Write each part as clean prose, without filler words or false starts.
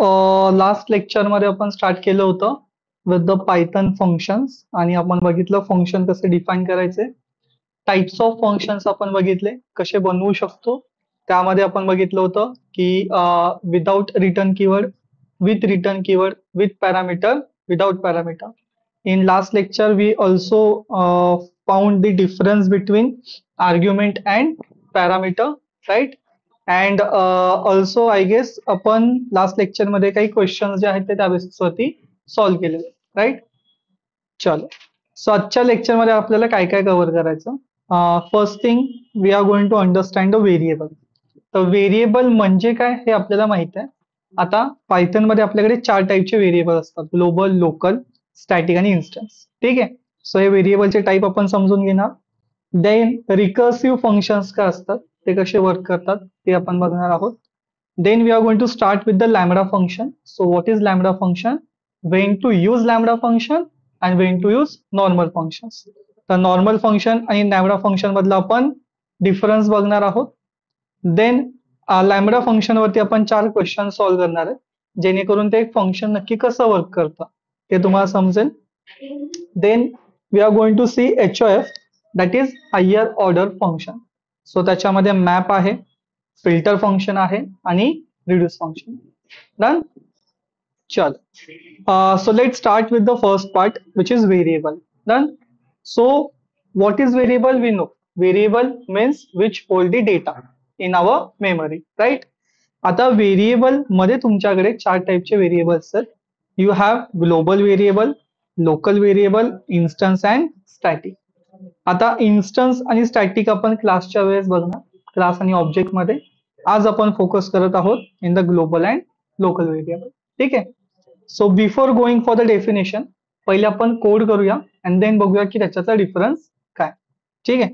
Last lecture मध्ये आपण start केलं होतं विथ द पायथन फंक्शन्स आणि आपण बघितलं फंक्शन कसे डिफाईन करायचे. टाइप्स ऑफ फंक्शन्स आपण बघितले कसे बनवू शकतो. त्यामध्ये आपण बघितलं होतं की without return keyword, with parameter, without parameter. In last lecture, we also found the difference between argument and parameter, right? And also, I guess आपण लास्ट लेक्चर मध्ये काही क्वेश्चन्स जे आहेत ते त्या बेसिस वरती सॉल्व्ह केले, राईट? चलो, सो आजच्या लेक्चर मध्ये आपल्याला काय काय कव्हर करायचं. First thing, we are going to understand the variable. तर व्हेरिएबल म्हणजे काय हे आपल्याला माहित आहे. आता पायथन मध्ये आपल्याकडे 4 टाईपचे व्हेरिएबल असतात: ग्लोबल, लोकल, स्टॅटिक आणि इन्स्टन्स. ठीक आहे. सो हे व्हेरिएबलचे टाईप आपण समजून घेणार. देन रिकर्सिव्ह फंक्शन्स काय असतात, ते कसे वर्क करतात ते आपण बघणार आहोत. Then we are going to start with the lambda function. So what is lambda function, when to use lambda function and when to use normal functions. तर नॉर्मल फंक्शन आणि लॅम्बडा फंक्शन मधला आपण difference बघणार आहोत. Then lambda function वरती आपण 4 question solve करणार आहे, जेणेकरून ते फंक्शन नक्की कसं वर्क करतं ते तुम्हाला समजेल. Then we are going to see HOF, that is higher order function. So त्याच्यामध्ये मॅप आहे, फिल्टर फंक्शन आहे आणि रिड्यूस फंक्शन. डन. चल, so let's start with the first part, which is variable. Done. So what is variable? We know variable means which hold the data in our memory, right? आता variable मध्ये तुमच्याकडे 4 टाईपचे variables आहेत. You have global variable, local variable, instance and static. आता instance आणि static आपण क्लासच्या वेळेस बघणार, क्लास आणि ऑब्जेक्ट मध्ये. आज आपण फोकस करत आहोत in the global and local variable. ठीक आहे. So before going for the definition, पहिले आपण कोड करूया अँड देन बघूया की त्याच्याचा डिफरन्स काय. ठीक आहे.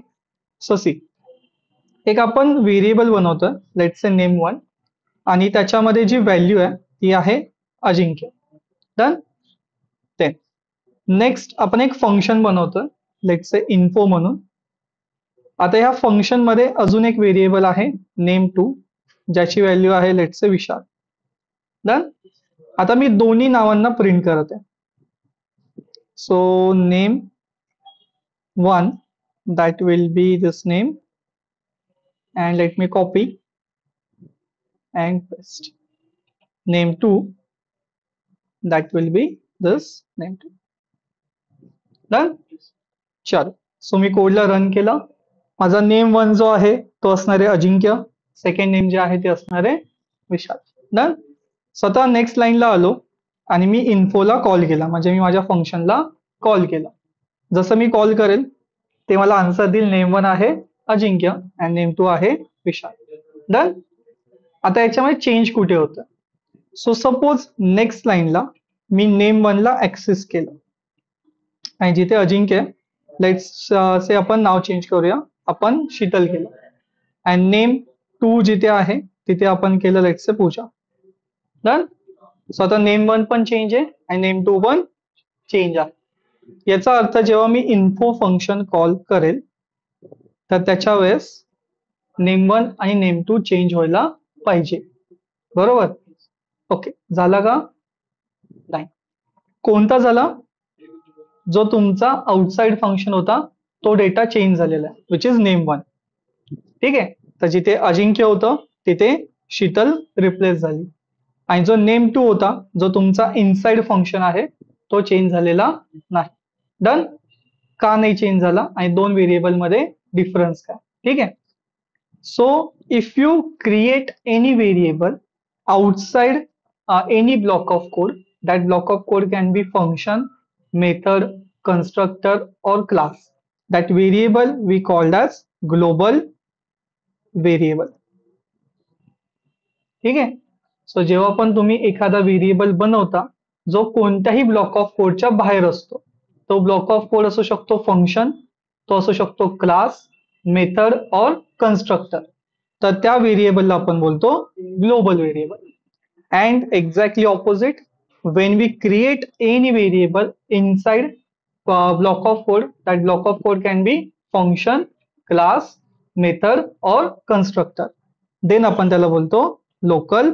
सो सी, एक आपण व्हेरिएबल बनवतोय, लेट्स से नेम 1, आणि त्याच्यामध्ये जी व्हॅल्यू आहे ती आहे अजिंक्य. डन. देन नेक्स्ट आपण एक फंक्शन बनवतोय, लेट्स से इन्फो म्हणून. आता ह्या फंक्शन मध्ये अजून एक व्हेरिएबल आहे नेम 2, ज्याची व्हॅल्यू आहे लेट्स से विशाल. डन. आता मी दोन्ही नावांना प्रिंट करत आहे. So name 1, that will be this name, and let me copy and paste. Name 2, that will be this name 2. Done. चल, सो मी कोडला रन केला. माझा नेम 1 जो आहे तो असणार आहे अजिंक्य, सेकंड नेम जे आहे ते असणार आहे विशाल. डन. स्वतः नेक्स्ट लाईनला आलो आणि मी इन्फोला कॉल केला, म्हणजे मी माझ्या फंक्शनला कॉल केला. जसं मी कॉल करेल ते मला आन्सर देईल, नेम 1 आहे अजिंक्य आणि नेम 2 आहे विशाल. डन. आता याच्यामध्ये चेंज कुठे होतं. सो सपोज नेक्स्ट लाईनला मी नेम 1 ला ऍक्सेस केलं आणि जिथे अजिंक्य, लेट्स से आपण नाव चेंज करूया, आपण शीतल केलं. आणि नेम 2 जिथे आहे तिथे आपण केलं let's say Pooja. Done. So आता नेम 1 पण चेंज आहे आणि नेम 2 पण चेंज आहे. याचा अर्थ जेव्हा मी इन्फो फंक्शन कॉल करेल तर त्याच्या वेळेस नेम 1 आणि नेम 2 चेंज व्हायला पाहिजे. बरोबर. ओके, झाला का? नाही. कोणता झाला? जो तुमचा आउटसाइड फंक्शन होता तो डेटा चेंज झालेला आहे, विच इज नेम 1. ठीक आहे. तर जिथे अजिंक्य होतं तिथे शीतल रिप्लेस झाली, आणि जो नेम 2 होता, जो तुमचा इनसाइड फंक्शन आहे, तो चेंज झालेला नाही. डन. का नाही चेंज झाला आणि दोन व्हेरिएबल मध्ये डिफरन्स काय. ठीक आहे. So if you create any variable outside any block of code, that block of code can be function, method, constructor or class. That variable we called as global variable. ठीक आहे. So जेव्हा पण तुम्ही एखादा variable बनवता जो कोणत्याही block of कोडच्या बाहेर असतो, तो ब्लॉक ऑफ कोड असू शकतो फंक्शन, तो असू शकतो क्लास, मेथड और कन्स्ट्रक्टर, तर त्या व्हेरिएबलला आपण बोलतो global variable. And exactly opposite, when we create any variable inside block of code, that block of code can be function, class, method or constructor, then आपण त्याला बोलतो local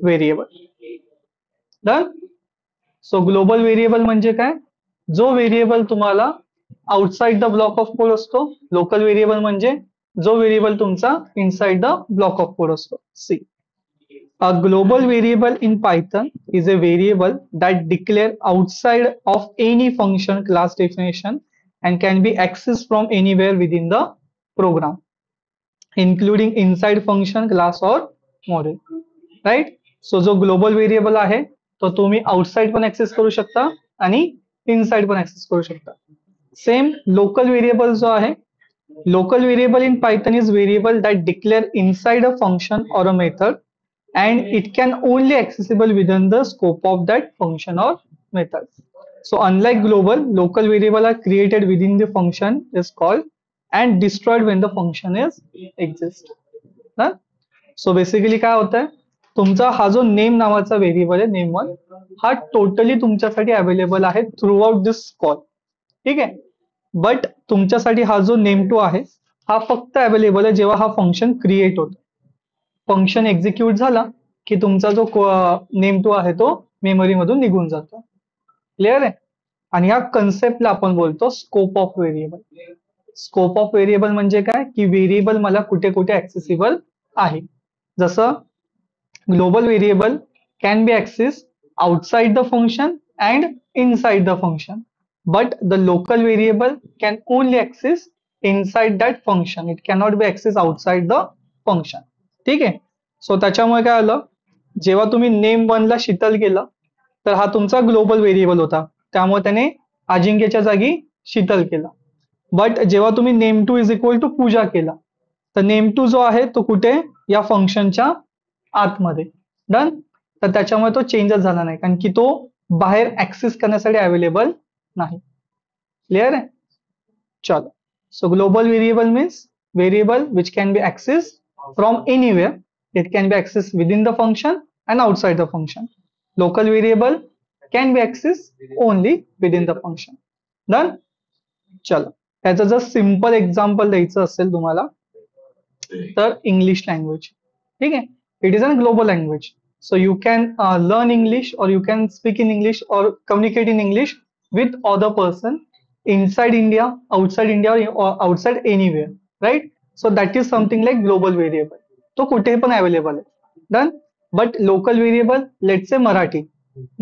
variable. Done. So global variable म्हणजे काय? जो variable तुम्हाला outside the block of code असतो. Local variable म्हणजे जो व्हेरिएबल तुमचा inside the block of code असतो. See, a global variable in Python is a variable that declare outside of any function class definition and can be accessed from anywhere within the program, including inside function class or module. Right. So जो global variable आहे तो तुम्ही outside पण access करू शकता आणि inside पण access करू शकता. सेम लोकल व्हेरिएबल जो आहे, local variable in Python is variable that declare inside a function or a method and it can only accessible within the scope of that function or method. So unlike global, local variable are created within the function is called and destroyed when the function is exist. So basically काय होत आहे, तुमचा हा जो name नावाचा variable आहे name one, हा totally तुमच्यासाठी अवेलेबल आहे थ्रू आउट दिस कॉल. ठीक आहे. बट तुमच्यासाठी हा जो नेम टू आहे हा फक्त अवेलेबल आहे जेव्हा हा फंक्शन क्रिएट होतो. फंक्शन एक्झिक्यूट झाला की तुमचा जो नेम टू आहे तो मेमरी मधून निघून जातो. क्लिअर आहे. आणि ह्या कन्सेप्टला आपण बोलतो scope of variable. Scope of variable म्हणजे काय की व्हेरिएबल मला कुठे कुठे ऍक्सेसिबल आहे. जसं global variable can be access outside the function and inside the function, but the local variable can only access inside that function. It cannot be accessed outside the function. ठीक आहे. So त्याच्यामुळे काय आलं, जेव्हा तुम्ही name one ला शीतल केलं तर हा तुमचा ग्लोबल व्हेरिएबल होता, त्यामुळे त्याने अजिंक्यच्या जागी शीतल केला. बट जेव्हा तुम्ही name two is equal to Pooja केला तर नेम टू जो आहे तो कुठे, या फंक्शनच्या आतमध्ये. डन. तर त्याच्यामुळे तो चेंजच झाला नाही कारण की तो बाहेर ऍक्सेस करण्यासाठी अवेलेबल नाही. क्लिअर आहे. चलो. So global variable means variable which can be access from anywhere. It can be access within the function and outside the function. Local variable can be access only within the function. Done. चलो, त्याचं जर simple example द्यायचं असेल तुम्हाला तर English language. ठीक आहे. It is an global language. So you can learn English or you can speak in English or communicate in English with other person inside India, or outside anywhere, right? So that is something like global variable. तो कुठेही पण available आहे. Done. But local variable, let's say Marathi.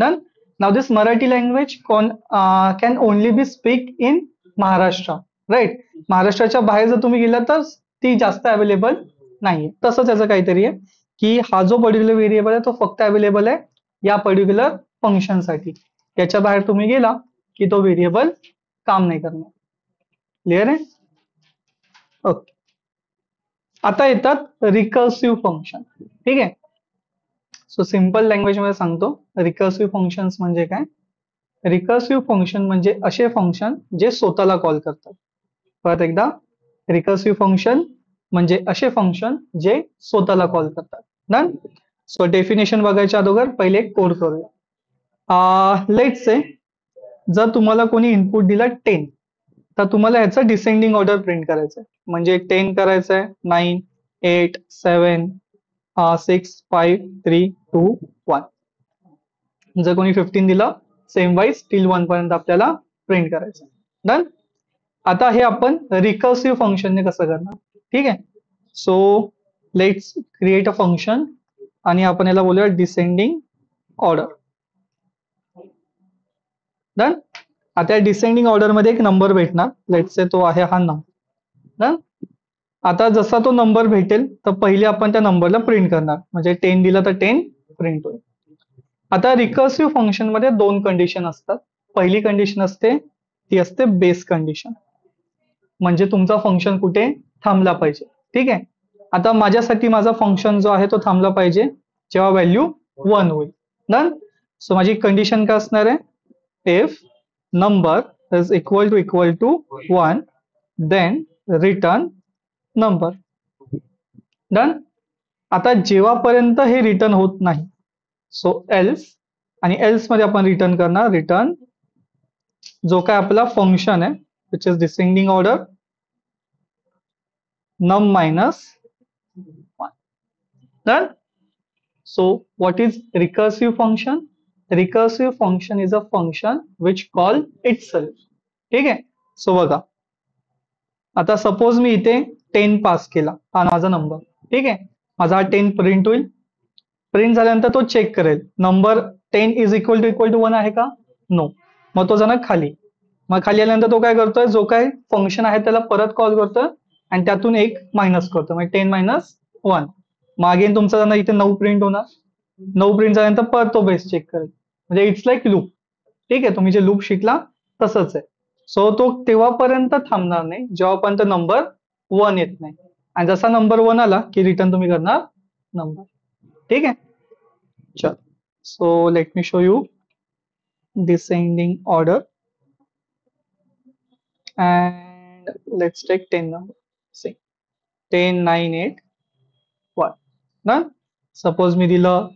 Done. Now this Marathi language can only be speak in Maharashtra, right? महाराष्ट्राच्या बाहेर जर तुम्ही गेला तर ती जास्त अवेलेबल नाहीये. तसंच याचं काहीतरी आहे की हा जो पर्टिक्युलर व्हेरिएबल आहे तो फक्त अवेलेबल आहे या पर्टिक्युलर फंक्शन साठी. याच्या बाहेर तुम्ही गेला की तो व्हेरिएबल काम नाही करणार. क्लिअर आहे. ओके. आता येतात रिकर्सिव्ह फंक्शन. ठीक आहे. सो सिंपल लँग्वेज मध्ये सांगतो, रिकर्सिव्ह फंक्शन्स म्हणजे काय. रिकर्सिव्ह फंक्शन म्हणजे असे फंक्शन जे स्वतःला कॉल करतात. परत एकदा, रिकर्सिव्ह फंक्शन म्हणजे असे फंक्शन जे स्वतःला कॉल करतात. डन. सो डेफिनेशन बघायच्या अगोदर पहिले कोड करूया. लेट्स से जर तुम्हाला कोणी इनपुट दिला 10 तर तुम्हाला ह्याचं डिसेंडिंग ऑर्डर प्रिंट करायचं आहे. म्हणजे 10 करायचं आहे, 9, 8, 7, 6, 5, 3, 2, 1. जर कोणी 15 दिलं सेम वाईज टिल 1 पर्यंत आपल्याला प्रिंट करायचं. डन. आता हे आपण रिकर्सिव्ह फंक्शनने कसं करणार. ठीक आहे. So let's create a function आणि आपण याला बोलूया डिसेंडिंग ऑर्डर. डन. आता डिसेंडिंग ऑर्डर मध्ये एक नंबर भेटणार, लेट्स से तो आहे हा नंबर. डन. आता जसा तो नंबर भेटेल तर पहिले आपण त्या नंबरला प्रिंट करणार. म्हणजे 10 दिला तर 10 प्रिंट होईल. आता रिकर्सिव्ह फंक्शन मध्ये दोन कंडिशन असतात. पहिली कंडिशन असते ती असते बेस कंडिशन, म्हणजे तुमचा फंक्शन कुठे थांबला पाहिजे. ठीक आहे. आता माझ्यासाठी माझा फंक्शन जो आहे तो थांबला पाहिजे जेव्हा व्हॅल्यू 1 होईल. डन. सो माझी कंडिशन काय असणार आहे, if number is equal to 1 then return number. Done. आता जेव्हापर्यंत हे रिटर्न होत नाही, सो एल्स, आणि एल्स मध्ये आपण रिटर्न करणार रिटर्न जो काय आपला फंक्शन आहे which is descending order num minus 1. Done. So what is recursive function? Recursive function is a function which call itself. ठीक आहे. सो बघा, आता सपोज मी इथे 10 पास केला, हा माझा नंबर. ठीक आहे. माझा हा 10 प्रिंट होईल. प्रिंट झाल्यानंतर तो चेक करेल नंबर 10 इज इक्वल टू 1 आहे का. नो. मग तो जाणार खाली. मग खाली आल्यानंतर तो काय करतोय, जो काय फंक्शन आहे त्याला परत कॉल करतोय आणि त्यातून एक मायनस करतो, म्हणजे 10 मायनस 1. मग अगेन तुमचा जाणार इथे 9 प्रिंट होणार. 9 प्रिंट झाल्यानंतर परत तो बेस चेक करेल. म्हणजे इट्स लाईक लूप. ठीक आहे. तुम्ही जे लूप शिकला तसंच आहे. सो तो तेव्हापर्यंत थांबणार नाही जेव्हापर्यंत नंबर 1 येत नाही. आणि जसा नंबर 1 आला की रिटर्न तुम्ही करणार नंबर. ठीक आहे. चल, so let me show you descending order, and let's take 10 number. See, 10, 9, 8, 1. Done. Suppose मी दिलं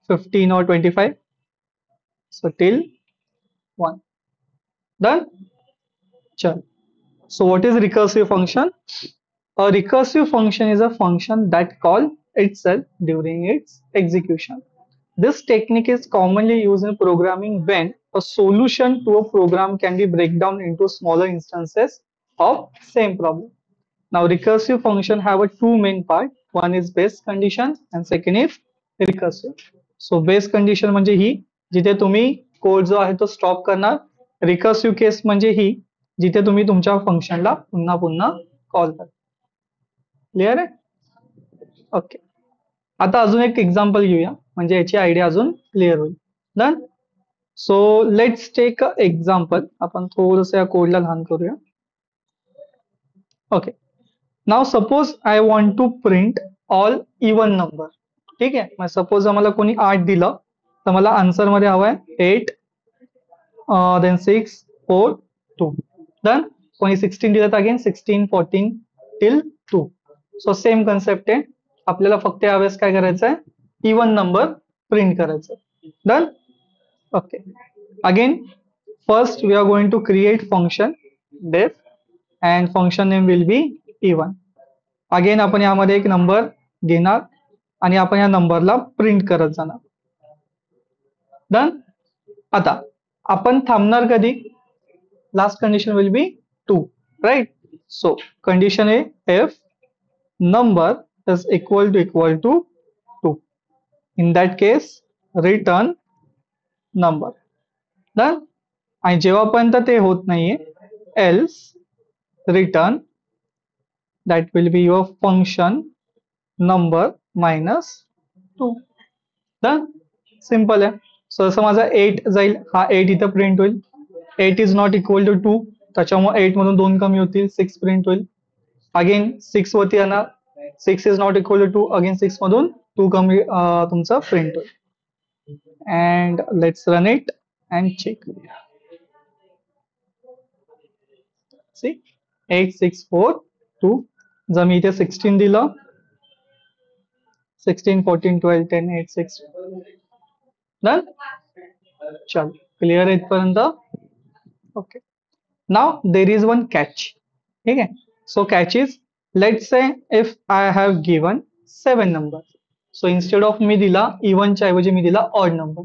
15 or 25, so till 1. Done. चल. So what is recursive function? A recursive function is a function that calls itself during its execution. This technique is commonly used in programming when a solution to a program can be break down into smaller instances of same problem. Now recursive function have a two main part. One is base condition and second is recursive. So base condition म्हणजे ही जिथे तुम्ही code जो आहे तो stop करणार. Recursive केस म्हणजे ही जिथे तुम्ही तुमच्या फंक्शनला पुन्हा पुन्हा कॉल करता. क्लिअर आहे. ओके. आता अजून एक एक्झाम्पल घेऊया म्हणजे याची आयडिया अजून क्लिअर होईल. Done. So let's take a example. आपण थोडंसं या कोडला लहान करूया. Okay. Now suppose I want to print all even number. ठीक आहे. मग सपोज आम्हाला कोणी 8 दिलं तर मला आन्सर मध्ये हवंय 8 देन 6 4 2. डन. कोणी 16 दिलं तर again 16 14 till 2. So same concept आहे. आपल्याला फक्त यावेळेस काय करायचं आहे, इवन नंबर प्रिंट करायचं. Done. Okay. Again first we are going to create function def and function name will be even. Again आपण यामध्ये एक नंबर घेणार आणि आपण या नंबरला प्रिंट करत जाणार. डन. आता आपण थांबणार कधी, last condition will be 2, right. So condition आहे if number is equal to 2. In that case return number. Done. आणि जेव्हापर्यंत ते होत नाहीये else return that will be your function number minus 2. Done. Simple आहे. सो जसं माझा 8 जाईल, हा 8 इथं प्रिंट होईल. 8 इज नॉट इक्वल टू 2, त्याच्यामुळे 8 मधून 2 कमी होतील, 6 प्रिंट होईल. अगेन 6 वरती येणार, 6 is not equal to 2, again 6 मधून 2 कमी तुमचा प्रिंट होईल. And let's run it and check. See 8 6 4 2. जर मी इथे 16 दिलं, 16 14 12 10 8 6. डन. चल, क्लिअर आहे इथपर्यंत. Okay. Now there is one catch. ठीक आहे. So catch is, let's say if I have given 7 number. So instead of me दिला इव्हनच्या ऐवजी मी दिला ऑड नंबर.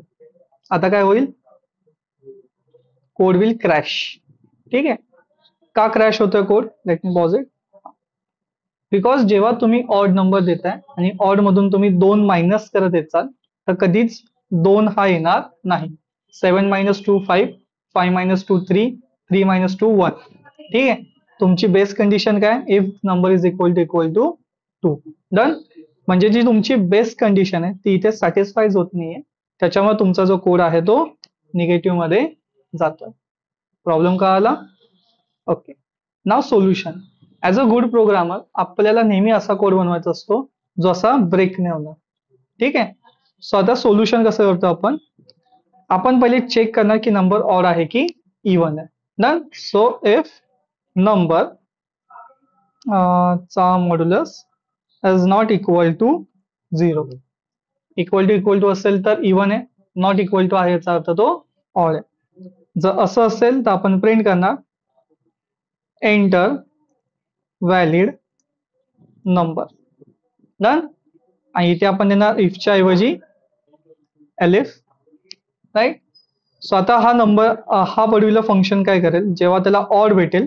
आता काय होईल, कोड विल क्रॅश. ठीक आहे. का क्रॅश होतोय code, let me pause it. Because जेव्हा तुम्ही ऑड नंबर देताय आणि ऑड मधून तुम्ही 2 मायनस करत येताल तर कधीच 2 हा येणार नाही. 7 मायनस 2 5, 5 मायनस 2 3, 3 मायनस 2 1. ठीक आहे. तुमची बेस कंडिशन काय, if number is equal to 2. Done. म्हणजे जी तुमची बेस कंडिशन आहे ती इथे सॅटिस्फाईज होत नाहीये, त्याच्यामुळे तुमचा जो कोड आहे तो निगेटिव्ह मध्ये जातो. प्रॉब्लेम का आला. Okay. Now solution. As a good programmer आपल्याला नेहमी असा कोड बनवायचा असतो जो असा ब्रेक नाही होणार. ठीक आहे. सो आता सोल्युशन कसं करतो आपण पहिले चेक करणार की नंबर ऑड आहे की इवन आहे. डन. सो इफ नंबर चा modulus is not equal to 0. Equal to असेल तर इवन आहे, नॉट इक्वल टू आहे याचा अर्थ तो ऑड आहे. जर असं असेल तर आपण प्रिंट करणार एंटर व्हॅलिड नंबर. डन. आणि इथे आपण देणार इफच्या ऐवजी एलिफ राईट. सो आता हा नंबर हा पर्टिक्युलर फंक्शन काय करेल, जेव्हा त्याला ऑड भेटेल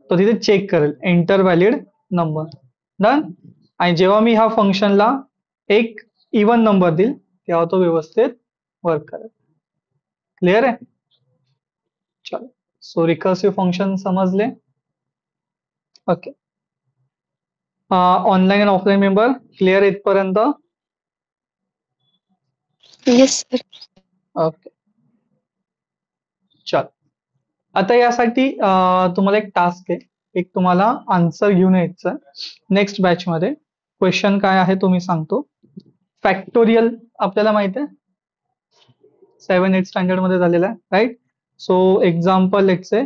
तो तिथे चेक करेल एंटर व्हॅलिड नंबर. डन. आणि जेव्हा मी ह्या फंक्शनला एक इवन नंबर देईल तेव्हा तो व्यवस्थित वर्क करेल. क्लिअर आहे. चलो, सो रिकर्सिव्ह फंक्शन समजले. ओके. ऑनलाईन आणि ऑफलाईन मेंबर क्लिअर इथपर्यंत. Yes sir. ओके. चल, आता यासाठी तुम्हाला एक टास्क आहे, एक तुम्हाला आन्सर घेऊन यायचं नेक्स्ट बॅच मध्ये. क्वेश्चन काय आहे तो मी सांगतो. फॅक्टोरियल आपल्याला माहिती आहे, 7-8 स्टँडर्ड मध्ये झालेला आहे, right. So example let's say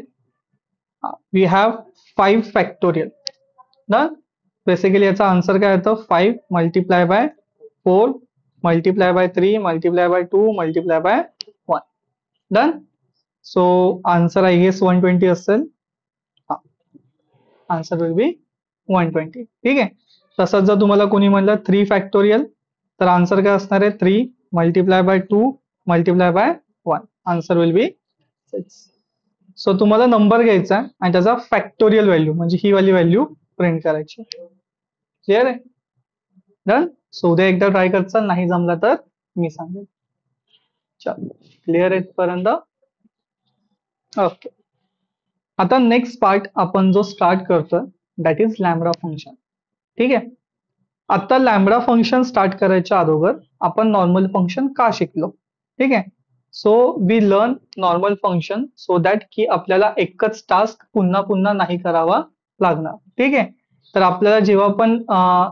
we have 5 factorial. Done. Basically याचा आन्सर काय येतं, 5 multiply by 4 multiply by 3 multiply by 2 multiply by 1. Done. So answer I guess 120 असेल. Answer will be 120. ठीक आहे. तसंच जर तुम्हाला कोणी म्हणलं 3 फॅक्टोरियल तर आन्सर काय असणार आहे, 3 multiply by 2 multiply by 1. Answer will B 6. So तुम्हाला नंबर घ्यायचा आहे आणि त्याचा फॅक्टोरियल व्हॅल्यू म्हणजे ही वाली व्हॅल्यू प्रिंट करायची. क्लिअर आहे. डन. सो उद्या एकदा ट्राय करचा, नाही जमला तर मी सांगेन. चल, क्लिअर आहे पर्यंत. ओके. आता नेक्स्ट पार्ट आपण जो स्टार्ट करतोय दॅट इज लॅम्बडा फंक्शन. ठीक आहे. आता लॅम्बडा फंक्शन स्टार्ट करायच्या अगोदर आपण नॉर्मल फंक्शन का शिकलो. ठीक आहे. So we learn normal function so that की आपल्याला एकच टास्क पुन्हा पुन्हा नाही करावा लागणार. ठीक आहे. तर आपल्याला जेव्हा पण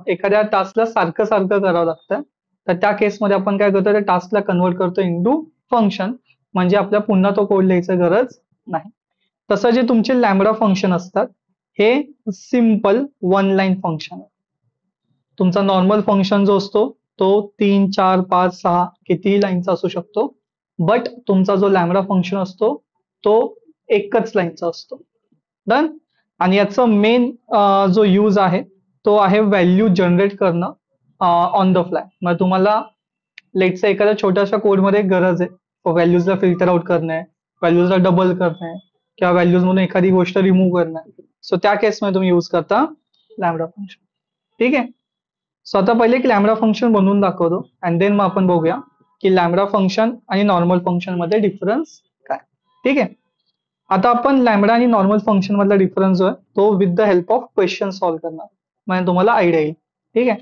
एखाद्या टास्कला सारखं सारखं करावं लागतं तर त्या केसमध्ये आपण काय करतो, त्या टास्कला कन्वर्ट करतो इंटू फंक्शन, म्हणजे आपल्याला पुन्हा तो कोड लिहायची गरज नाही. तसं जे तुमचे लॅम्बडा फंक्शन असतात हे सिम्पल 1 लाईन फंक्शन. तुमचा नॉर्मल फंक्शन जो असतो तो 3, 4, 5, 6 कितीही लाईनचा असू शकतो. बट तुमचा जो लॅम्बडा फंक्शन असतो तो एकच लाईनचा असतो. डन. आणि याचं मेन जो यूज आहे तो आहे व्हॅल्यू जनरेट करणं ऑन द फ्लाय. मग तुम्हाला लेटचं एखाद्या छोट्याशा कोडमध्ये गरज आहे व्हॅल्यूजला फिल्टर आउट करणे, व्हॅल्यूजला डबल करणे किंवा व्हॅल्यूज म्हणून एखादी गोष्ट रिमूव्ह करणे. सो त्या केसमध्ये तुम्ही यूज करता लॅम्बडा फंक्शन. ठीक आहे. सो आता पहिले एक लॅम्बडा फंक्शन बनवून दाखवतो अँड देन मग आपण बघूया की लॅम्बडा फंक्शन आणि नॉर्मल फंक्शन मध्ये डिफरन्स काय. ठीक आहे. आता आपण लॅम्बडा आणि नॉर्मल फंक्शन मधला डिफरन्स जो आहे तो with the help of question solve करणार, म्हणजे तुम्हाला आयडिया येईल. ठीक आहे.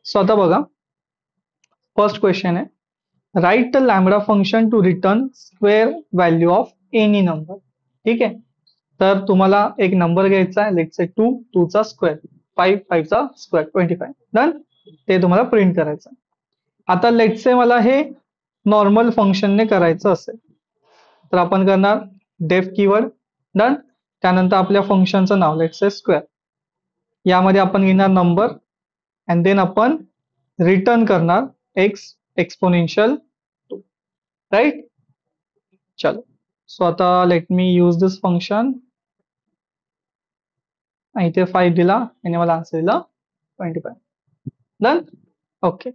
सो आता बघा, फर्स्ट क्वेश्चन आहे, write the lambda function to return square value of any number. ठीक आहे. तर तुम्हाला एक नंबर घ्यायचा आहे, लेट्स से 2, 2 चा स्क्वेअर, 5, 5 चा स्क्वेअर 25. डन. ते तुम्हाला प्रिंट करायचं. आता लेट्स से मला हे नॉर्मल फंक्शनने करायचं असेल तर आपण करणार डेफ कीवर्ड. डन. त्यानंतर आपल्या फंक्शनचं नाव लेट्स से स्क्वेअर, यामध्ये आपण घेणार नंबर अँड देन आपण रिटर्न करणार एक्स एक्सपोनेन्शियल 2. राईट. चलो, सो आता लेट मी यूज दिस फंक्शन. इथे 5 दिला आणि मला आन्सर दिला 25. डन. ओके.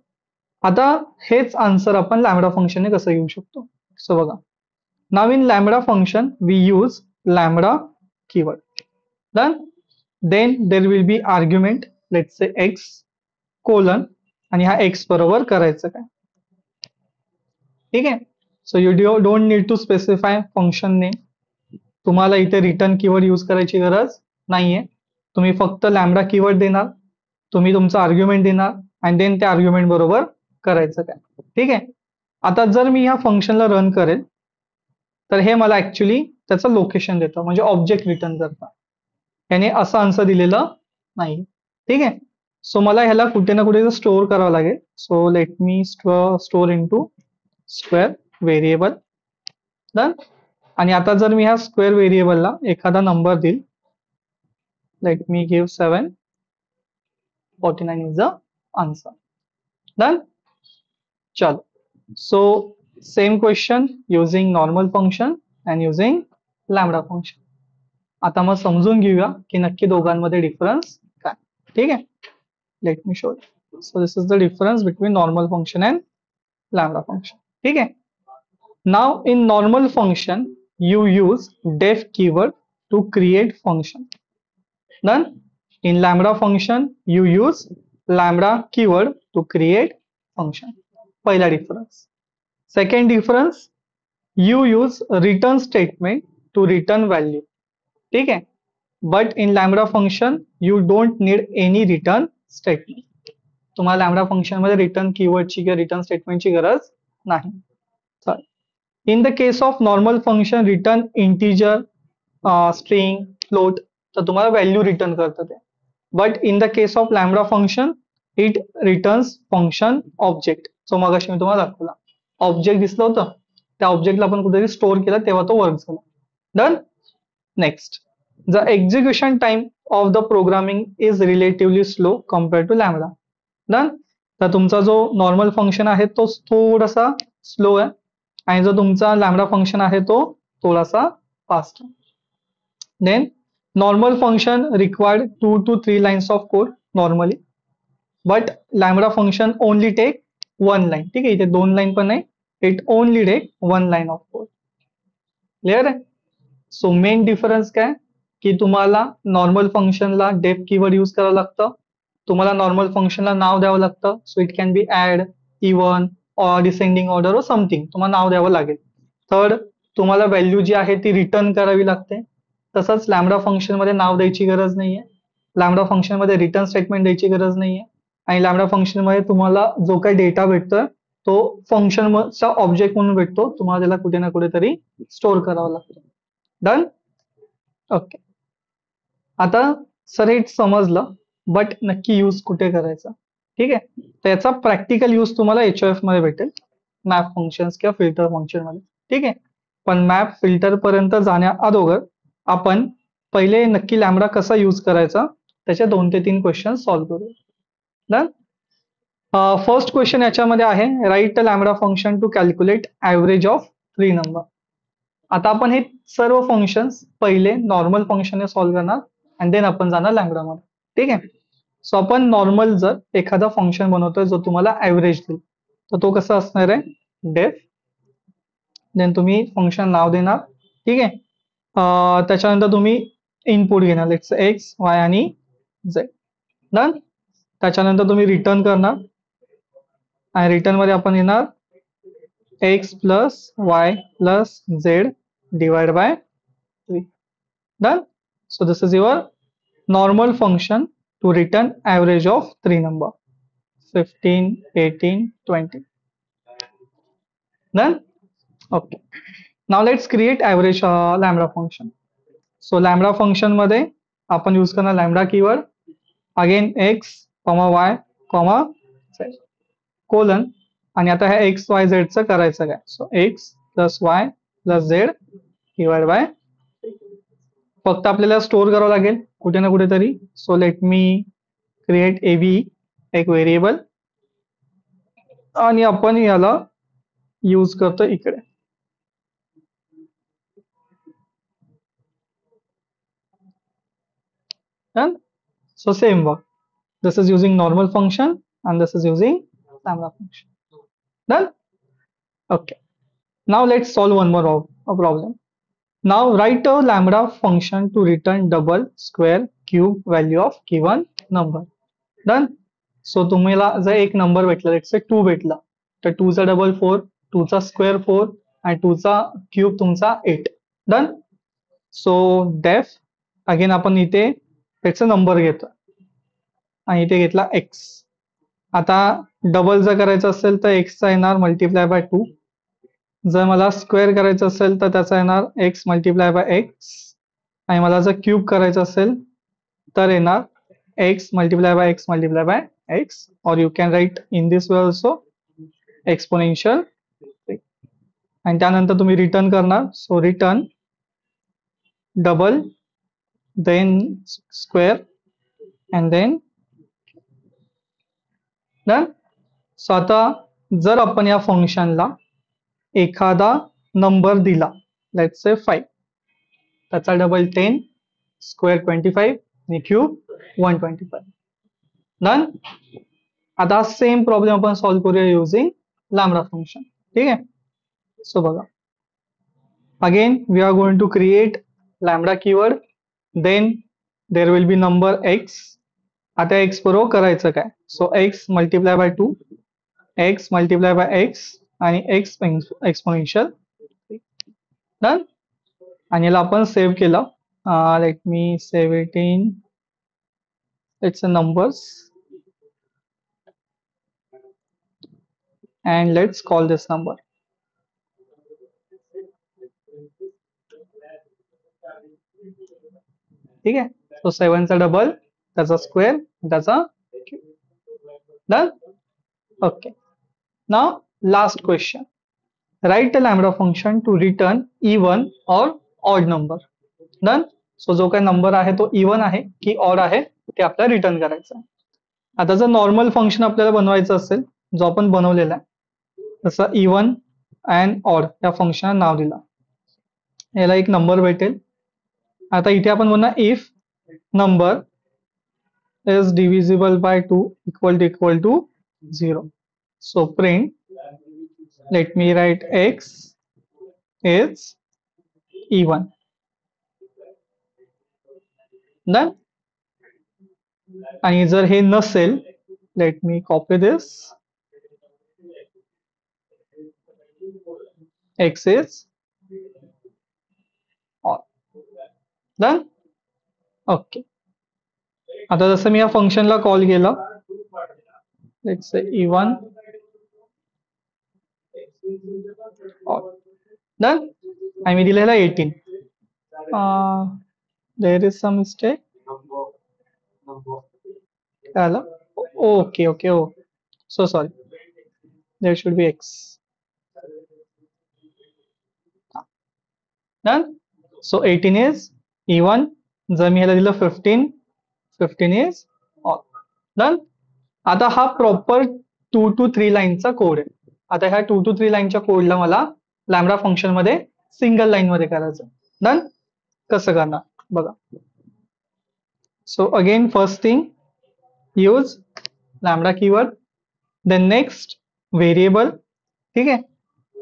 आता हेच आन्सर आपण लॅम्बडा फंक्शनने कसं घेऊ शकतो. सो बघा, now in lambda function we use lambda keyword. Done. Then there will be argument let's say X colon आणि हा एक्स बरोबर करायचं काय. ठीक आहे. So you don't need to specify function name. तुम्हाला इथे रिटर्न कीवर्ड यूज करायची गरज नाहीये. तुम्ही फक्त लॅम्बडा कीवर्ड देणार, तुम्ही तुमचा आर्ग्युमेंट देणार आणि देन त्या आर्ग्युमेंट बरोबर करायचं काय. ठीक आहे. आता जर मी ह्या फंक्शनला रन करेल तर हे मला ऍक्च्युली त्याचं लोकेशन देतं, म्हणजे ऑब्जेक्ट रिटर्न करतं. याने असं आन्सर दिलेलं नाही. ठीक आहे. सो मला ह्याला कुठे ना कुठे स्टोअर करावं लागेल. सो लेट मी store into square variable. Done. आणि आता जर मी ह्या स्क्वेअर व्हेरिएबलला एखादा नंबर देईल, let me give 7, 49 is the answer. Done. चलो, so same question using normal function and using lambda function. आता मग समजून घेऊया की नक्की दोघांमध्ये डिफरन्स काय. ठीक आहे. Let me show. So this is the difference between normal function and lambda function. ठीक आहे. Now in normal function you use def keyword to create function. Done. In lambda function, you use lambda keyword to create function. पहिला difference. Second difference, you use return statement to return value. ठीक आहे. But in lambda function, you don't need any return statement. तुम्हाला lambda function मध्ये return keyword ची किंवा return statement ची गरज नाही. In the case of normal function, return integer, string, float, तर तुम्हाला value return करतं ते. But in the case of lambda function, it returns function object. So मगाशी मी तुम्हाला दाखवला. Object दिसलं होतं, त्या ऑब्जेक्टला आपण कुठेतरी स्टोअर केलं तेव्हा तो वर्क झाला. Done. Next, the execution time of the programming is relatively slow compared to lambda. Done. तर तुमचा जो नॉर्मल फंक्शन आहे तो थोडासा स्लो आहे आणि जो तुमचा लॅम्बडा फंक्शन आहे तो थोडासा फास्ट आहे. Then normal function required 2 to 3 lines of code normally, but lambda function only take 1 line. ठीक आहे, इथे 2 लाईन पण नाही, it only take 1 line of code. Clear आहे. सो मेन डिफरन्स काय की तुम्हाला नॉर्मल फंक्शनला डेफ कीवर्ड यूज करावं लागतं, तुम्हाला नॉर्मल फंक्शनला नाव द्यावं लागतं. So it can be odd, even or descending order or something, तुम्हाला नाव द्यावं लागेल. थर्ड, तुम्हाला व्हॅल्यू जी आहे ती रिटर्न करावी लागते. तसंच लॅम्बडा फंक्शन मध्ये नाव द्यायची गरज नाहीये, लॅम्बडा फंक्शन मध्ये रिटर्न स्टेटमेंट द्यायची गरज नाहीये आणि लॅम्बडा फंक्शन मध्ये तुम्हाला जो काही डेटा भेटतोय तो फंक्शनचा ऑब्जेक्ट म्हणून भेटतो, तुम्हाला त्याला कुठे ना कुठेतरी स्टोअर करावं लागतं. डन. ओके. आता सर हे समजलं, बट नक्की यूज कुठे करायचा. ठीक आहे, तर याचा प्रॅक्टिकल यूज तुम्हाला HOF मध्ये भेटेल, मॅप फंक्शन्स किंवा फिल्टर फंक्शन मध्ये. ठीक आहे, पण मॅप फिल्टर पर्यंत जाण्या अगोदर आपण पहिले नक्की लॅम्बडा कसा यूज करायचा त्याचे 2 ते 3 क्वेश्चन सॉल्व्ह करूया. डन. फर्स्ट क्वेश्चन याच्यामध्ये आहे, write lambda function to calculate average of 3 number. आता आपण हे सर्व फंक्शन्स पहिले नॉर्मल फंक्शनने सॉल्व्ह करणार आणि देन आपण जाणार लॅम्बडा मध्ये. ठीक आहे. सो आपण नॉर्मल जर एखादा फंक्शन बनवतोय जो तुम्हाला ऍव्हरेज देईल, तर तो कसा असणार आहे, डेफ, देन तुम्ही फंक्शन नाव देणार. ठीक आहे. त्याच्यानंतर तुम्ही इनपुट घेणार, लेट्स एक्स, वाय आणि झेड. डन. त्याच्यानंतर तुम्ही रिटर्न करणार आणि रिटर्न मध्ये आपण येणार X plus Y plus Z divide by 3. Done. So this is your normal function to return average of 3 number 15, 18, 20. Done. Okay. Now let's create average lambda function. So lambda function मध्ये आपण use करणार lambda keyword, again x, y, z, colon, आणि आता हे X Y Z चं करायचं काय. So X plus Y plus Z divide by, फक्त आपल्याला स्टोअर करावं लागेल कुठे ना कुठेतरी. So let me create AB, एक व्हेरिएबल, आणि आपण याला यूज करतो इकडे. Done. So same work. This is using normal function and this is using lambda function. Done. Okay. Now let's solve one more problem. Now write a lambda function to return double, square, cube value of given number. Done. So तुम्हाला जर एक number भेटला, let's say 2 भेटला, तर 2 चा double 4, 2 चा square 4 आणि 2 चा क्यूब तुमचा 8. डन. सो डेफ, अगेन आपण इथे त्याचा नंबर घेतो आणि इथे घेतला एक्स. आता डबल जर करायचं असेल तर एक्सचा येणार मल्टिप्लाय बाय 2, जर मला स्क्वेअर करायचं असेल तर त्याचा येणार एक्स मल्टिप्लाय बाय एक्स, आणि मला जर क्यूब करायचं असेल तर येणार X multiply by X multiply by X, और you can write in this way also exponential. आणि त्यानंतर तुम्ही रिटर्न करणार. So return double, then square and then done. So आता जर आपण या फंक्शनला एखादा नंबर दिला, लेट्स से 5, त्याचा डबल 10, स्क्वेअर 25 आणि क्यूब 125. डन. आता सेम प्रॉब्लेम आपण सॉल्व्ह करूया युजिंग लॅम्बडा फंक्शन. ठीक आहे. सो बघा, again we are going to create lambda keyword, then there will be number x. आता x बरोबर करायचं काय, so x multiply by 2, x multiply by x आणि x exponential डन. आणि याला आपण सेव्ह केलं. Let me save it in its numbers and let's call this number. ठीक आहे, सो 7 चा डबल, त्याचा स्क्वेअर, त्याचा done. Okay, now last question, write lambda function to return even और ऑड नंबर. डन. सो जो काही number आहे तो इवन आहे की ऑड आहे ते आपल्याला रिटर्न करायचं आहे. आता जर नॉर्मल फंक्शन आपल्याला बनवायचं असेल, जो आपण बनवलेला आहे, तसं इवन अँड ऑड या फंक्शनला नाव दिला, याला एक नंबर भेटेल. आता इथे आपण म्हणणार if number is divisible by 2 equal to 0. So print, let me write x is even. Done. आणि जर हे नसेल, let me copy this, x is odd. Done. Okay, आता जसं मी या फंक्शनला कॉल केलं, लेट्स से इवन डन, आणि मी दिलेला 18. There is some mistake. Okay okay, oh so sorry, there should be X. Done. So 18 is even. जर मी ह्याला दिलं 15, 15 इज ऑड. डन. आता हा प्रॉपर 2 to 3 लाईनचा कोड आहे. आता ह्या 2 to 3 लाईनच्या कोडला मला लॅम्बडा फंक्शन मध्ये सिंगल लाईन मध्ये करायचं. डन. कसं करणार बघा. So again first thing, use lambda keyword, then next variable. ठीक आहे,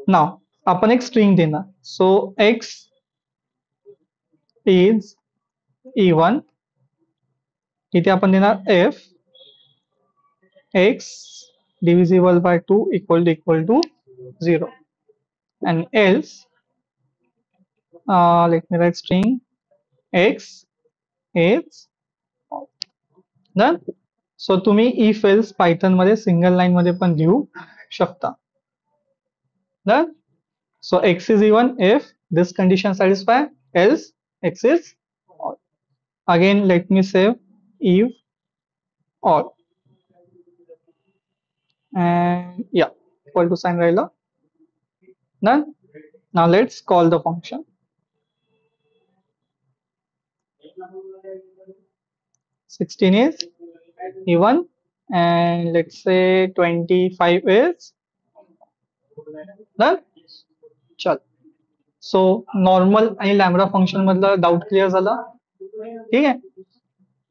नाव आपण एक स्ट्रिंग देणार. सो एक्स इज इवन, इथे आपण देणार F x divisible by 2 equal to 0, and else let me write string x is done. So तुम्ही if else Python मध्ये सिंगल लाईन मध्ये पण लिहू शकता. Done. So x is even if this condition satisfy, else x is odd. Again let me save if odd, and yeah, equal to sign राहिला. Done. Now let's call the function. 16 is even, and let's say 25 is done. चल, so normal आणि lambda function मधला doubt clear झाला. ठीक आहे,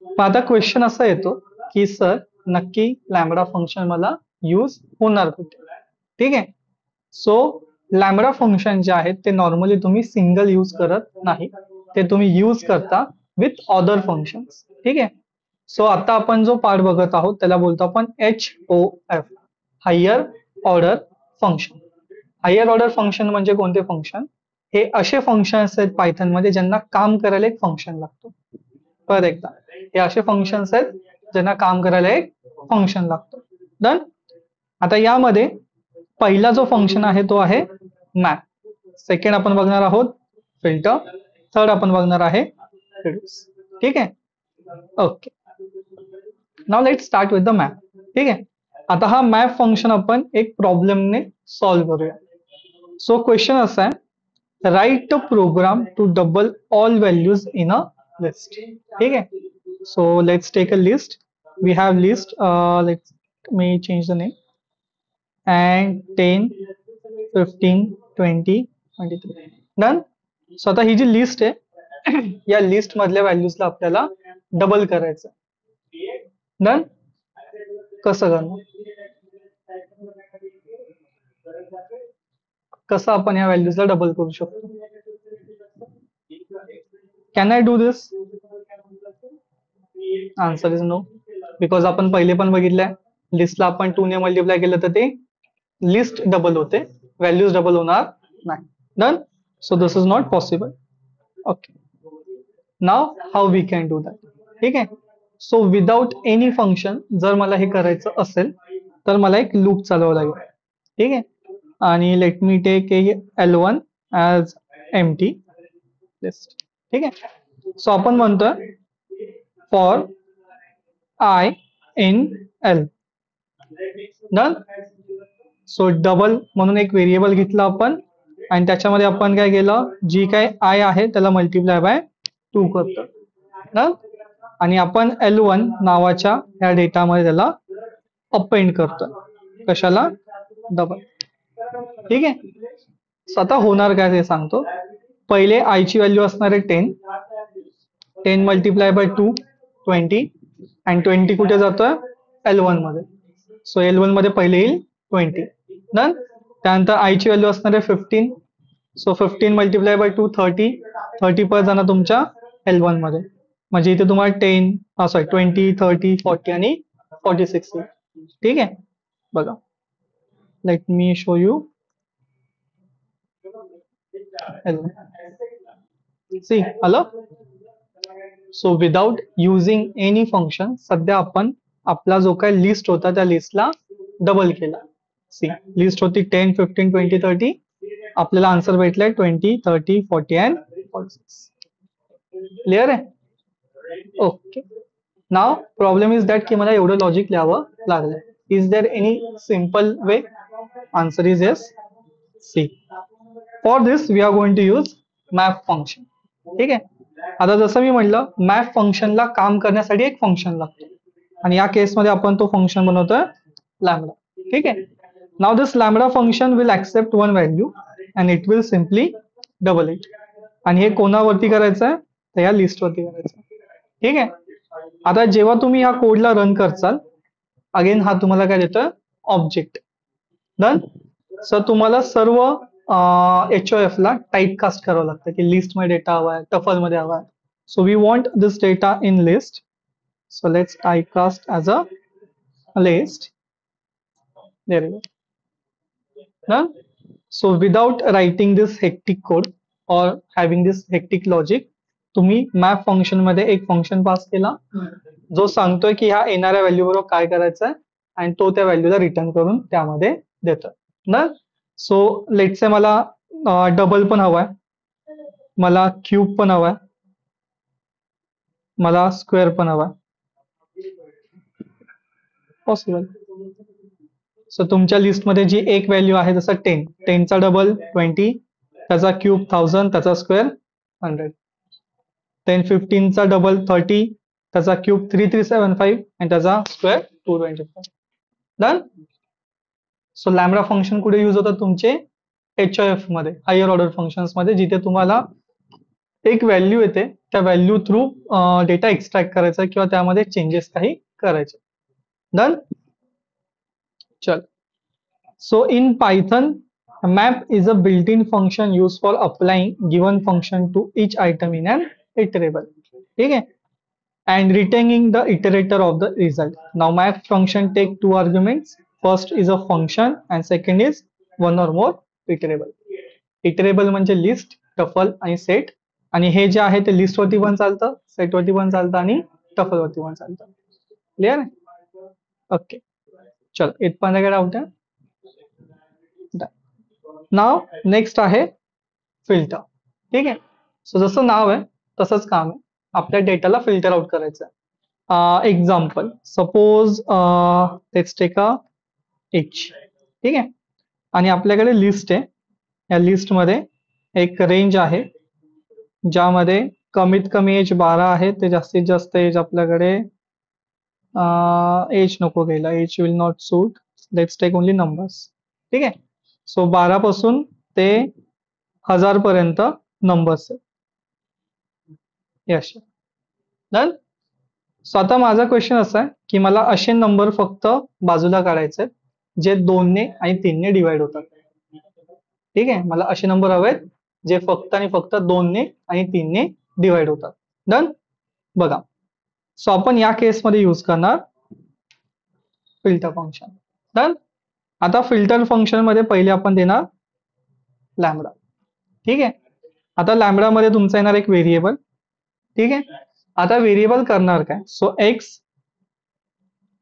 पण आता question असा येतो की सर नक्की लॅम्बडा फंक्शन मला यूज होणार कुठे. ठीक आहे, सो लॅम्बडा फंक्शन जे आहेत ते नॉर्मली तुम्ही सिंगल यूज करत नाही, ते तुम्ही यूज करता विथ अदर फंक्शन्स. ठीक आहे, सो आता आपण जो पार्ट बघत आहोत त्याला बोलतो आपण HOF, higher order function. Higher order function म्हणजे कोणते फंक्शन, हे असे फंक्शन्स आहेत पायथन मध्ये ज्यांना काम करायला एक फंक्शन लागतो. परत एकदा, हे असे फंक्शन्स आहेत ज्यांना काम करायला एक फंक्शन लागतो. डन. आता यामध्ये पहिला जो फंक्शन आहे तो आहे मॅप, सेकंड आपण बघणार आहोत फिल्टर, थर्ड आपण बघणार आहे रिड्यूस. ठीक आहे, okay. Now let's start with the map. ठीक आहे, आता हा मॅप फंक्शन आपण एक प्रॉब्लेमने सॉल्व्ह करूया. सो क्वेश्चन असा आहे, write a program to double all values in a list. ठीक आहे, so let's take a list. We have list, let's me change the name, and 10, 15, 20, 23. Done. So आता ही जी लिस्ट आहे या लिस्ट मधल्या व्हॅल्यूजला आपल्याला डबल करायचं. डन. कसं करणार, कसं आपण या व्हॅल्यूजला डबल करू शकतो. Can I do this? Answer is no, because आपण पहिले पण बघितलंय लिस्टला आपण 2 ने मल्टिप्लाय केलं तर ते लिस्ट डबल होते, व्हॅल्यूज डबल होणार नाही. Done. So this is not possible. Okay, now how we can do that. ठीक आहे. सो विदाउट एनी फंक्शन जर मला हे करायचं असेल तर मला एक लूप चालवावं लागेल. ठीक आहे. आणि let me take L1 as empty list. ठीक आहे. सो आपण म्हणतोय for I in L. Done. So double म्हणून एक व्हेरिएबल घेतला आपण आणि त्याच्यामध्ये आपण काय केलं, जी काय आय आहे त्याला मल्टिप्लाय बाय 2 करतो ना, आणि आपण L1 नावाच्या या डेटामध्ये त्याला अपेंड करतो. कशाला? डबल. ठीक आहे. आता होणार काय ते सांगतो. पहिले आय ची व्हॅल्यू असणार आहे 10 मल्टिप्लाय बाय 2 20, आणि 20 कुठे जातोय? L1 मध्ये. सो L1 मध्ये पहिले येईल 20. डन. त्यानंतर आय ची व्हॅल्यू असणार आहे 15. सो 15 मल्टिप्लाय बाय 2 30 परत जाणार तुमच्या L1 मध्ये. म्हणजे इथे तुम्हाला 20 30 40 आणि 46 येईल. ठीक आहे. बघा, let me show you. See hello. So without using any function सध्या आपण आपला जो काही लिस्ट होता त्या लिस्टला डबल केला. सी, लिस्ट होती 10 15 20 30, आपल्याला आन्सर भेटलाय 20 30 40 अँड 46. क्लिअर आहे? Okay. Now problem is that की मला एवढं लॉजिक लिहावं लागलं. Is there any simple way? Answer is yes. See, for this we are going to use map function. ठीक आहे. आता जसं मी म्हटलं, मॅप फंक्शनला काम करण्यासाठी एक फंक्शन लागतो आणि या केसमध्ये आपण तो फंक्शन बनवतोय लॅम्बडा. ठीक आहे. Now this lambda function will accept one value and it will simply double it. आणि हे कोणावरती करायचं आहे? तर या लिस्टवरती करायचं. ठीक आहे. आता जेव्हा तुम्ही या कोडला रन करचाल, अगेन हा तुम्हाला काय देतोय? ऑब्जेक्ट. डन. सर तुम्हाला सर्व HOF ला टाईप कास्ट करावं लागतं की लिस्ट मध्ये डेटा हवा आहे, टफल मध्ये हवा आहे. So we want this data in list. So let's type cast as a list. There we go. So without writing this hectic code or having this hectic logic, तुम्ही map function मध्ये एक function pass केला जो सांगतोय की ह्या येणाऱ्या value बरोबर काय करायचं आहे आणि तो त्या व्हॅल्यूला रिटर्न करून त्यामध्ये देतोय ना. सो लेट्स से मला डबल पण हवाय, मला क्यूब पण हवाय, मला स्क्वेअर पण हवाय. पॉसिबल. सो तुमच्या लिस्टमध्ये जी एक व्हॅल्यू आहे जसं 10 चा डबल 20, त्याचा क्यूब 1000, त्याचा स्क्वेअर 100. 15 चा डबल 30, त्याचा क्यूब 3375 आणि त्याचा square 225. Done. So lambda function कुठे यूज होतात? तुमचे HOF मध्ये, हायर ऑर्डर फंक्शन्स मध्ये, जिथे तुम्हाला एक व्हॅल्यू येते, त्या व्हॅल्यू थ्रू डेटा एक्सट्रॅक्ट करायचा किंवा त्यामध्ये चेंजेस काही करायचे. डन. चल. So in Python, map is a built-in function used for applying given function to each item in an iterable. ठीक है? And retaining the iterator of the result. Now map function take two arguments. First is a function and second is one or more iterable. Iterable म्हणजे list, TOEFL आणि set. आणि हे जे आहे ते list वरती पण चालतं, सेट वरती पण चालतं आणि टफल वरती पण चालतं. क्लिअर आहे? ओके. चल, इथपर्यंत काय डाऊट आहे? नाव नेक्स्ट आहे फिल्टर. ठीक आहे. सो जसं नाव आहे तसंच काम आहे, आपल्या डेटाला फिल्टर आउट करायचं आहे. Example, suppose let's take a age. ठीक आहे. आणि आपल्याकडे लिस्ट आहे, या लिस्ट मध्ये एक रेंज आहे ज्यामध्ये कमीत कमी एज 12 आहे, ते जास्तीत जास्त एज आपल्याकडे एज नको घ्यायला, age will not suit, let's take only numbers. ठीक आहे. सो 12 पासून ते 1000 पर्यंत नंबर्स आहेत. यस. डन. सो आता माझा क्वेश्चन असा आहे की मला असे नंबर फक्त बाजूला काढायचे जे 2 ने आणि 3 ने डिवाइड होतात. ठीक आहे, मला असे नंबर हवेत जे फक्त आणि फक्त 2ने आणि 3ने डिवाइड होतात. डन. बघा, सो आपण या केसमध्ये यूज करणार फिल्टर फंक्शन. डन. आता फिल्टर फंक्शन मध्ये पहिले आपण देणार लॅमडा. ठीक आहे, आता लॅमडा मध्ये तुमचा येणार एक व्हेरिएबल. ठीक आहे, आता व्हेरिएबल करणार काय, so X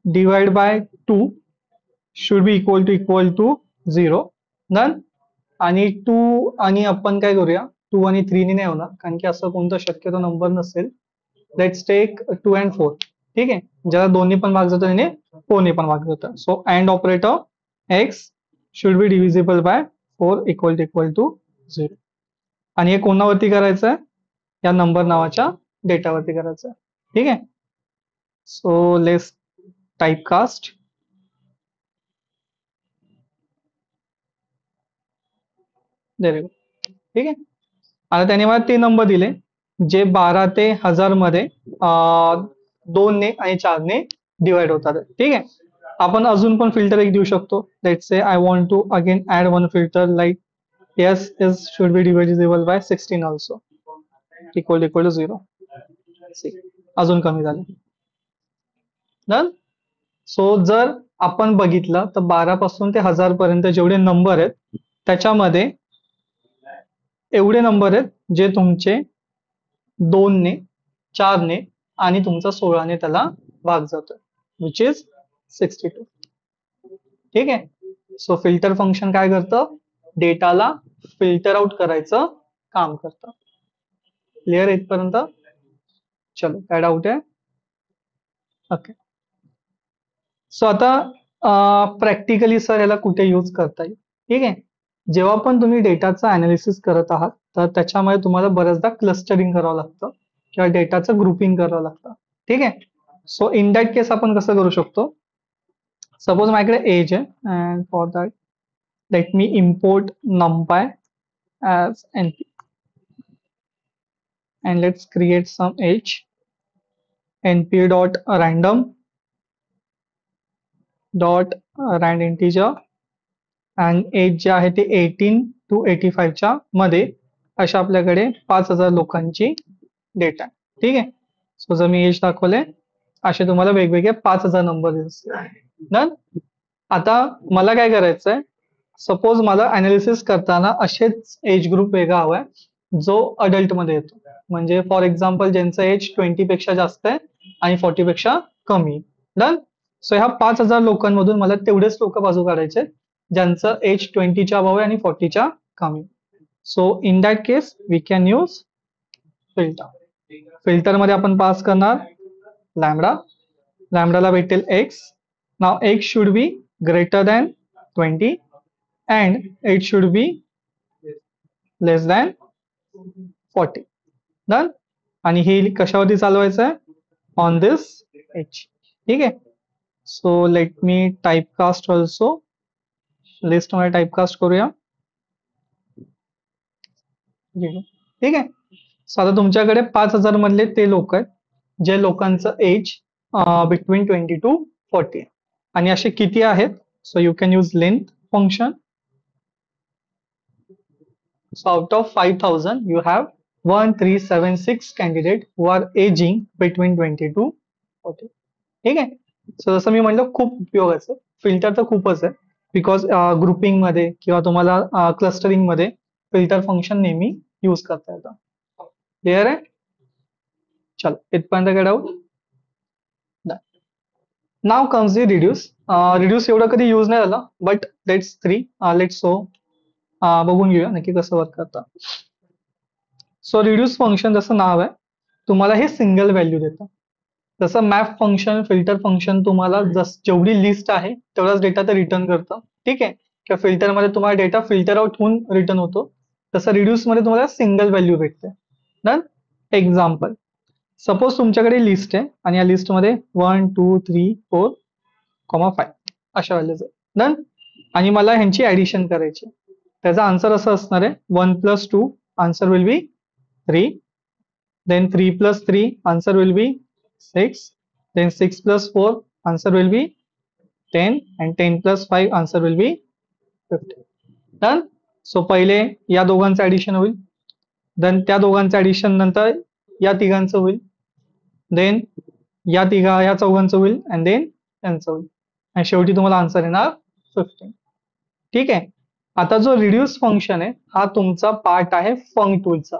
divide by 2 should be equal to 0. Done. आणि 2 आणि आपण काय करूया, 2 आणि 3 ने नाही होणार कारण की असं कोणतं शक्यतो नंबर नसेल. Let's take 2 and 4. ठीक आहे, ज्याला दोन्ही पण भाग जातो आणि 4 ने पण भाग जातो. So and operator X should be divisible by 4 equal to 0. आणि हे कोणावरती करायचं आहे, या नंबर नावाच्या डेटावरती करायचं आहे. ठीक आहे, सो लेट्स टाइपकास्ट. ठीक आहे, आता त्याने मला ते नंबर दिले जे 12 ते 1000 मध्ये 2ने आणि 4ने डिवाइड होतात. ठीक आहे, आपण अजून पण फिल्टर एक देऊ शकतो. Let's say I want to again add one filter like S is should be divisible by 16 also equal to 0. अजून कमी झाले. डन. सो जर आपण बघितलं तर 12 पासून ते 1000 पर्यंत जेवढे नंबर आहेत त्याच्यामध्ये एवढे नंबर आहेत जे तुमचे 2ने, 4ने आणि तुमचा 16ने त्याला भाग जातोय, विच इज 62. ठीक आहे, सो फिल्टर फंक्शन काय करतं, डेटाला फिल्टर आउट करायचं काम करतं. क्लिअर आहे इथपर्यंत? चलो, काय डाऊट आहे? ओके. सो आता प्रॅक्टिकली सर याला कुठे यूज करता येईल. ठीक आहे, जेव्हा पण तुम्ही डेटाचं अनालिसिस करत आहात तर त्याच्यामध्ये तुम्हाला बऱ्याचदा क्लस्टरिंग करावं लागतं किंवा डेटाचं ग्रुपिंग करावं लागतं. ठीक आहे, सो इन दॅट केस आपण कसं करू शकतो, सपोज माझ्याकडे एज आहे and for that let me import numpy as np and let's create some age np dot random dot rand integer आणि एज जे आहे ते 18 to 85 च्या मध्ये अशा आपल्याकडे 5000 लोकांची डेटा आहे. ठीक आहे, सो जर मी एज दाखवले असे तुम्हाला वेगवेगळे 5000 नंबर दिसतील. आता मला काय करायचंय, सपोज मला अनालिसिस करताना असेच एज ग्रुप वेगळा हवाय जो अडल्ट मध्ये येतो. म्हणजे फॉर एक्झाम्पल ज्यांचं एज 20 पेक्षा जास्त आहे आणि 40 पेक्षा कमी. डन. सो ह्या 5000 लोकांमधून मला तेवढेच लोक बाजू काढायचे ज्यांचं एज 20च्या अबाव आहे आणि 40च्या कमी. So in that case we can use filter. Filter मध्ये आपण पास करणार लॅमडा. लॅमडाला भेटेल X. Now X should be greater than 20 and it should be less than 40. Done. आणि हे कशावरती चालवायचं आहे, ऑन दिस एच. ठीक आहे, सो लेट मी टाइपकास्ट ऑल्सो. लिस्ट मध्ये टाइपकास्ट करूया. ठीक आहे, सो आता तुमच्याकडे 5000 मधले ते लोक आहेत जे लोकांचं एज बिटवीन 20 to 40 आणि असे किती आहेत, so you can use length function. So out of 5000, you have 1376 candidate who are aging between 20 to 40. ठीक आहे, सो जसं मी म्हणलं खूप उपयोगाचं फिल्टर तर खूपच आहे बिकॉज ग्रुपिंग मध्ये किंवा तुम्हाला क्लस्टरिंग मध्ये फिल्टर फंक्शन नेहमी यूज करता येतं. क्लिअर आहे? चल इथपर्यंत काय doubt? Now comes the reduce. Reduce एवढं कधी यूज नाही झालं बट लेट्स सो बघून घेऊया नक्की कसं वर्क करतं. सो रिड्यूस फंक्शन जसं नाव आहे तुम्हाला हे सिंगल व्हॅल्यू देतं. जसं मॅप फंक्शन, फिल्टर फंक्शन तुम्हाला जेवढी लिस्ट आहे तेवढाच डेटा ते रिटर्न करतं. ठीक आहे, किंवा फिल्टर मध्ये तुम्हाला डेटा फिल्टर आउट होऊन रिटर्न होतो, तसं रिड्यूस मध्ये तुम्हाला सिंगल व्हॅल्यू भेटते. डन. एक्झाम्पल, सपोज तुमच्याकडे लिस्ट आहे आणि या लिस्टमध्ये 1 2 3 4 5 अशा व्हॅल्यूज आहेत. डन. आणि मला ह्यांची ऍडिशन करायची. त्याचा आन्सर असं असणार आहे 1 + 2 answer will B 3. then 3 + 3 answer will be 6. then 6 + 4 answer will be 10 and 10 + 5 answer will be 15. Done. So पहिले या दोघांचं ऍडिशन होईल, देन त्या दोघांचं ऍडिशन नंतर या तिघांचं होईल, देन या चौघांचं होईल, अँड देन यांचं होईल, आणि शेवटी तुम्हाला आन्सर येणार 15. ठीक आहे. आता जो रिड्यूस फंक्शन आहे हा तुमचा पार्ट आहे फंक टूलचा.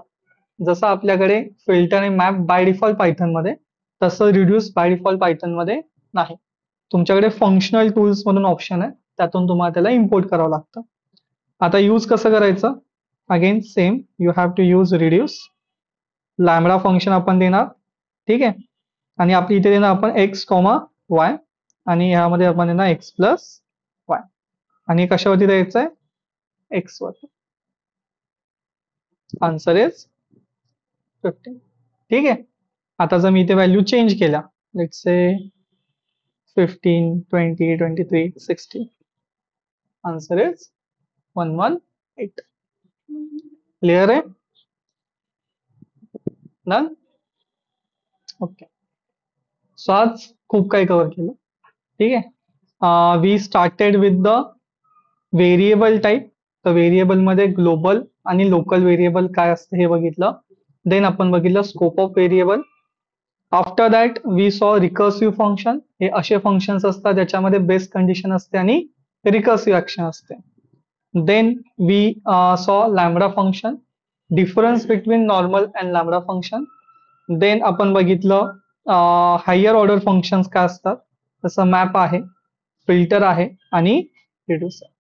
जसं आपल्याकडे फिल्टर आणि मॅप बाय डिफॉल्ट पायथन मध्ये, तसं रिड्यूस बाय डिफॉल्ट पायथन मध्ये नाही. तुमच्याकडे फंक्शनल टूल्स म्हणून ऑप्शन आहे, त्यातून तुम्हाला त्याला इम्पोर्ट करावं लागतं. आता यूज कसं करायचं? Again same, you have to use reduce. Lambda function आपण देणार, ठीक आहे, आणि आपली इथे देणार आपण एक्स कॉमा वाय, आणि ह्यामध्ये आपण देणार एक्स प्लस वाय, आणि कशावरती द्यायचं आहे? एक्स वरती. Answer is 15. ठीक आहे. आता जर मी इथे व्हॅल्यू चेंज केल्या, let's say 15, 20, 23, 60, answer is 118. Clear आहे? डन? ओके. सो आज खूप काही कव्हर केलं. ठीक आहे. We started with the variable type. तर व्हेरिएबल मध्ये ग्लोबल आणि लोकल व्हेरिएबल काय असतं हे बघितलं. देन आपण बघितलं scope of variable. After that we saw recursive function. हे असे फंक्शन्स असतात ज्याच्यामध्ये बेस्ट कंडिशन असते आणि रिकर्सिव्ह ऍक्शन असते. Then we saw lambda function, difference between normal and lambda function. Then आपण बघितलं हायर ऑर्डर फंक्शन्स काय असतात, जसं मॅप आहे, फिल्टर आहे आणि रिड्यूस आहे.